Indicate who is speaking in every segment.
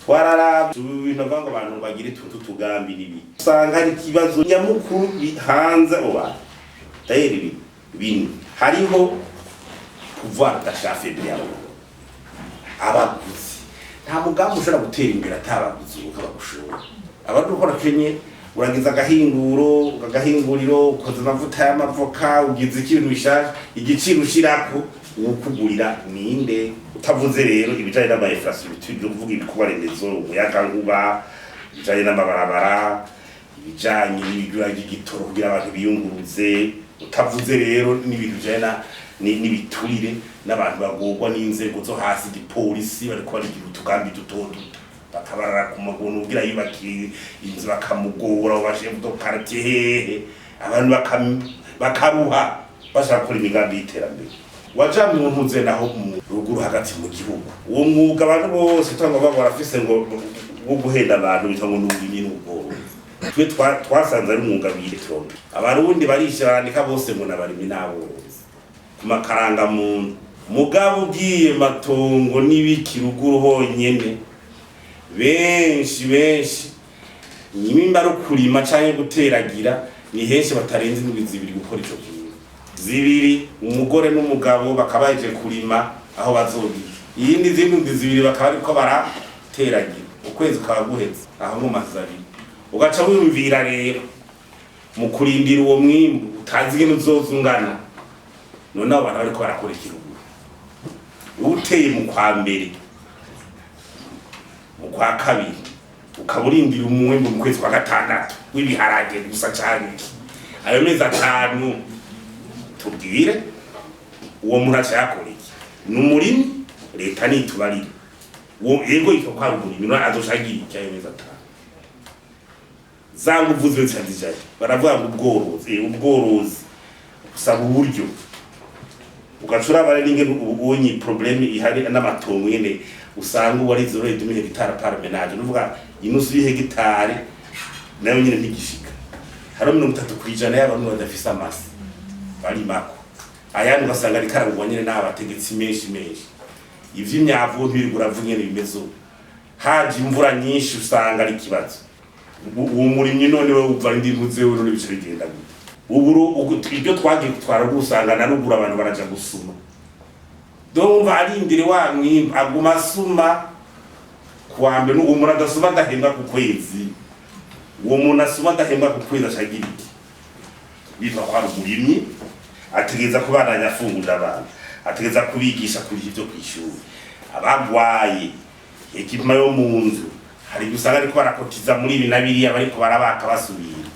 Speaker 1: twarara ibintu ngo abantu bagire tutugambi nibi usanga hari kibazo nyamukuru hanze oba tayeri bini hariho pouvoir d'achat faible abaguzi nta mugambi ushobora gutera imbere atabaguzi ukabagushora abantu ukora kenye uragiza agahinguriro ukoze amavuta y'amavoka ugize ikintu bishaje igiciro ushirako ukugurira ninde utavuze rero ibijanye n'ama-infrastructure uvuga ibikuba remezo umuyagankuba ibijanye n'amabarabara ibijanye n'ibigura by'igitoro kugira abantu biyunguruze utavuze rero n'ibintu bijanye n'ibiturire n'abantu bagorwa n'inzego zo hasi igipolisi bariko barigira utugambi dutoto bakabarara ku maguru ugira yubakira inzu bakamugora ubashefu do quartier hehe abantu bakaruha bashaka gukora imigambi y'iterambere waja mu mpuze naho mu ruguru hagati mu gihugu uwo mwuga abantu bose twanga baba barafise ngo guhenda abantu bitango n'ubwimi n'ubwo twe twasanze ari umwuga w'electronic abarundi barisha barandika bose ngo nabarimi nabo ku makaranga mu mugabo ugiye matongo n'ibiki ruguru honyene benshi nyimba ro kurima canke guteragira ni henshi batarenze indwi zibiri gukora ico kintu zibiri umugore n'umugabo bakabaje kurima aho bazogira iyindi zindi zibiri bakaba ariko barateragira ukwezi kaguheze aho mu mazabi ugaca wumvira rero mu kurindira uwo mwimbu utazi ingene uzozungana none abo bantu bariko barakora ikirugu uteye mu kwa mbere mu kwa kabiri ukaburindira umwembe mu kwezi kwa gatandatu w'ibiharage gusa cyane ayo mezi atanu tubwire uwo muntu acakora iki n'umurimi leta nitubarira uwo yego iko kwa umurimi no azoshagira iki ayo mezi atanu zangu vuze cyane baravuga ngo ubworozi usaba uburyo ugacura bare ninge ubonye problème ihari n'amatongo nyene usanga wari 0.2 hectare par ménage nuvuga inusu y'hectare nayo nyine ntigishika haro 30% y'abantu badafisa amasi bari mako ayandi ugasanga ari karangwa nyine n'abategetsi menshi ivy'imyavu ntibigura vunyene bimezo haje imvura nyinshi usanga ari kibazo uwo murimyi none we uva ndi muze we none bice bigenda uburo ibyo twagiye gutwara gusanga na rugura abantu baraja gusuma ndumva ari indire wa mwimba aguma asuma kwambe n'uwo muntu adasuma adahembwa ku kwezi uwo muntu asuma adahembwa ku kwezi ashagira iki bitwa kwa umurimyi ategeza kubandanya afungurira abantu ategeza kubigisha kuri ivyo kwishuri abagwaye ekipima yo mu nzu hari gusanga ariko barakotiza muri ibi nabiri abariko barabaka basubira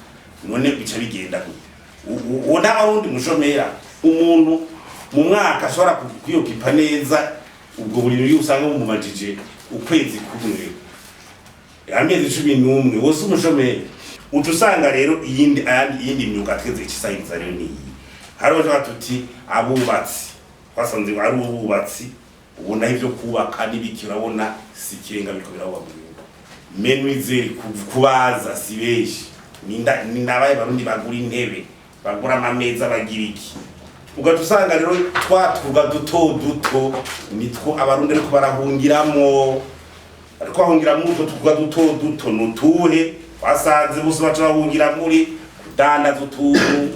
Speaker 1: none bica bigenda uwo n'abarundi mushomera umuntu mu mwaka ashobora kuyokipa neza ubwo buri usanga mu majije ukwezi kumwe amezi 11 wose umushomera utusanga rero iyindi myuga tweze ikisayiza rero ni haro batuti abubatsi basanze ari ububatsi ubona ivyo kubaka nibiki urabona sikirenga bikobera wa menwize kubaza sibeshi nindabaye barundi bagura intebe bagura amameza bagiriki ugatusanga rero twatvuga duto nitwo abarundi ariko barahungiramo ariko bahungira mu tuvuga duto nutuhe basanze bose baca bahungira muri kudandaza utuntu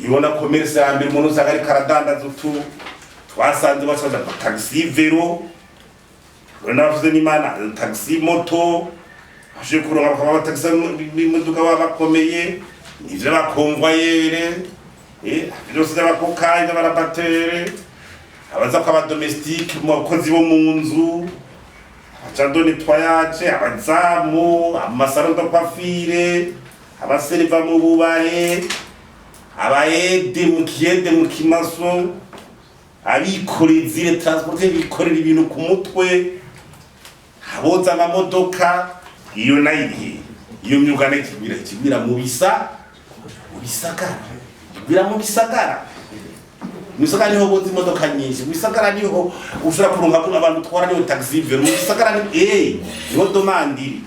Speaker 1: ibona commerce ya mbere umuntu usanga ari karadandaza utuntu twasanze bacaza taxi vero urana bavuze n'imana taxi moto ashe kuronka bakaba taxi n'imodoka babakomeye nivyo bakonvoyere byose by'abakokayi n'abarabatere abaza kwa domestique mu bakozi bo mu nzu abajando nettoyage abazamu amasaro de coiffure abaserva mu bubare abaede mu kiede mu kimaso abikorezi transporter bikorera ibintu ku mutwe aboza amamodoka iyo nayihe iyo myuga n'ikibira mu bisagara bira mu bisagara niho boza imodoka nyinshi mu bisagara niho ushobora kuronka abantu twara niho taxi vero mu bisagara niho domandi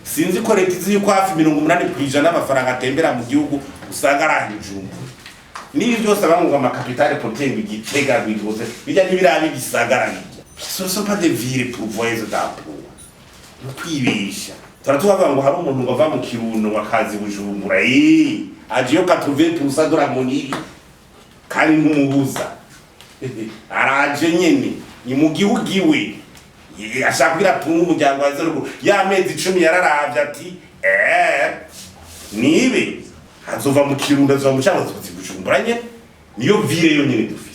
Speaker 1: sinzi ko leta izi yuko hafi 80% y'amafaranga atembera mu gihugu usanga arahijumbu nibi byose abamwe ama capitale potenga igitega bigoze bijya n'ibirabi bisagara bijya ce sont pas des villes pourvoyeuses d'emploi twibesha turatuvuga ngo hari umuntu bava mu Kirundo wakazi Bujumbura agiyo 80% de la monnaie kandi nkumubuza araje nyene ni mu gihugu iwe ashaka kugira tungu umuryango waze rugo y'amezi 10 yararavye ati nibe hazova mu Kirundo azova mu cyangwa Bujumbura nye niyo vire yo nyene dufite